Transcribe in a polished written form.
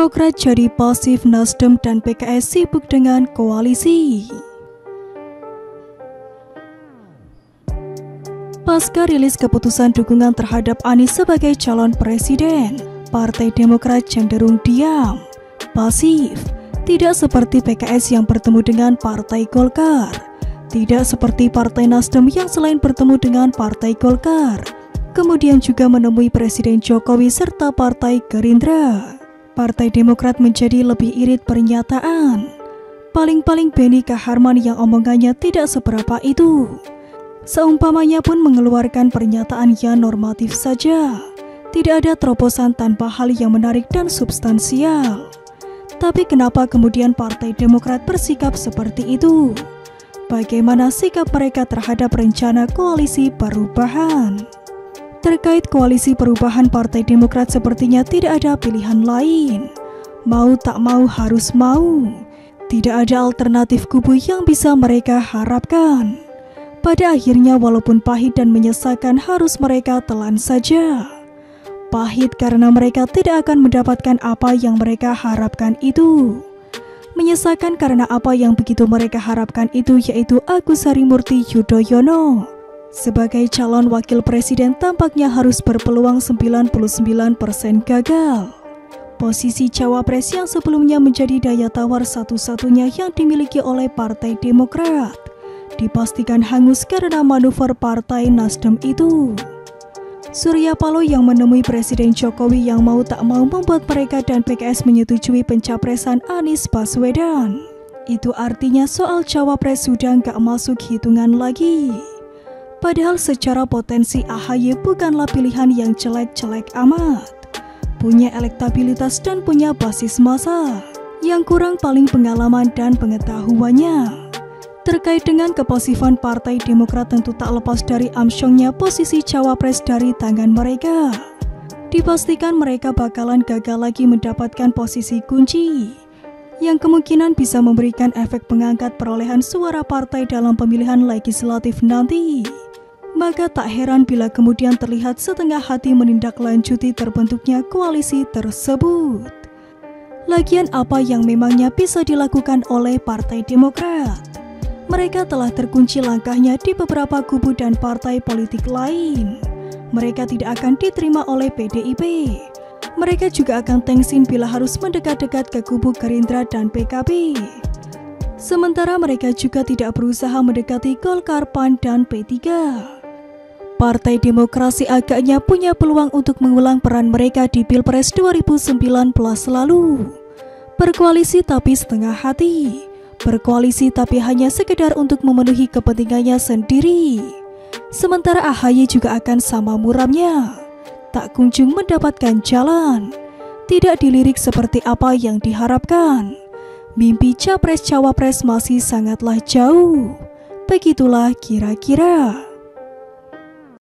Demokrat jadi pasif, Nasdem dan PKS sibuk dengan koalisi. Pasca rilis keputusan dukungan terhadap Anies sebagai calon presiden, Partai Demokrat cenderung diam, pasif, tidak seperti PKS yang bertemu dengan Partai Golkar, tidak seperti Partai Nasdem yang selain bertemu dengan Partai Golkar, kemudian juga menemui Presiden Jokowi serta Partai Gerindra. Partai Demokrat menjadi lebih irit pernyataan. Paling-paling Benny Kaharman yang omongannya tidak seberapa itu. Seumpamanya pun mengeluarkan pernyataan yang normatif saja. Tidak ada terobosan tanpa hal yang menarik dan substansial. Tapi kenapa kemudian Partai Demokrat bersikap seperti itu? Bagaimana sikap mereka terhadap rencana koalisi perubahan? Terkait koalisi perubahan, Partai Demokrat sepertinya tidak ada pilihan lain. Mau tak mau harus mau. Tidak ada alternatif kubu yang bisa mereka harapkan. Pada akhirnya walaupun pahit dan menyesakan harus mereka telan saja. Pahit karena mereka tidak akan mendapatkan apa yang mereka harapkan itu. Menyesakan karena apa yang begitu mereka harapkan itu yaitu Agus Harimurti Yudhoyono sebagai calon wakil presiden tampaknya harus berpeluang 99% gagal. Posisi cawapres yang sebelumnya menjadi daya tawar satu-satunya yang dimiliki oleh Partai Demokrat dipastikan hangus karena manuver Partai Nasdem itu. Surya Paloh yang menemui Presiden Jokowi yang mau tak mau membuat mereka dan PKS menyetujui pencapresan Anies Baswedan. Itu artinya soal cawapres sudah gak masuk hitungan lagi. Padahal secara potensi AHY bukanlah pilihan yang jelek-jelek amat. Punya elektabilitas dan punya basis massa. Yang kurang paling pengalaman dan pengetahuannya. Terkait dengan kepasifan Partai Demokrat tentu tak lepas dari amsyongnya posisi cawapres dari tangan mereka. Dipastikan mereka bakalan gagal lagi mendapatkan posisi kunci yang kemungkinan bisa memberikan efek pengangkat perolehan suara partai dalam pemilihan legislatif nanti. Maka tak heran bila kemudian terlihat setengah hati menindaklanjuti terbentuknya koalisi tersebut. Lagian apa yang memangnya bisa dilakukan oleh Partai Demokrat? Mereka telah terkunci langkahnya di beberapa kubu dan partai politik lain. Mereka tidak akan diterima oleh PDIP. Mereka juga akan tengsin bila harus mendekat-dekat ke kubu Gerindra dan PKB. Sementara mereka juga tidak berusaha mendekati Golkar, PAN, dan P3. Partai Demokrasi agaknya punya peluang untuk mengulang peran mereka di Pilpres 2019 lalu. Berkoalisi tapi setengah hati. Berkoalisi tapi hanya sekedar untuk memenuhi kepentingannya sendiri. Sementara AHY juga akan sama muramnya. Tak kunjung mendapatkan jalan. Tidak dilirik seperti apa yang diharapkan. Mimpi capres-cawapres masih sangatlah jauh. Begitulah kira-kira.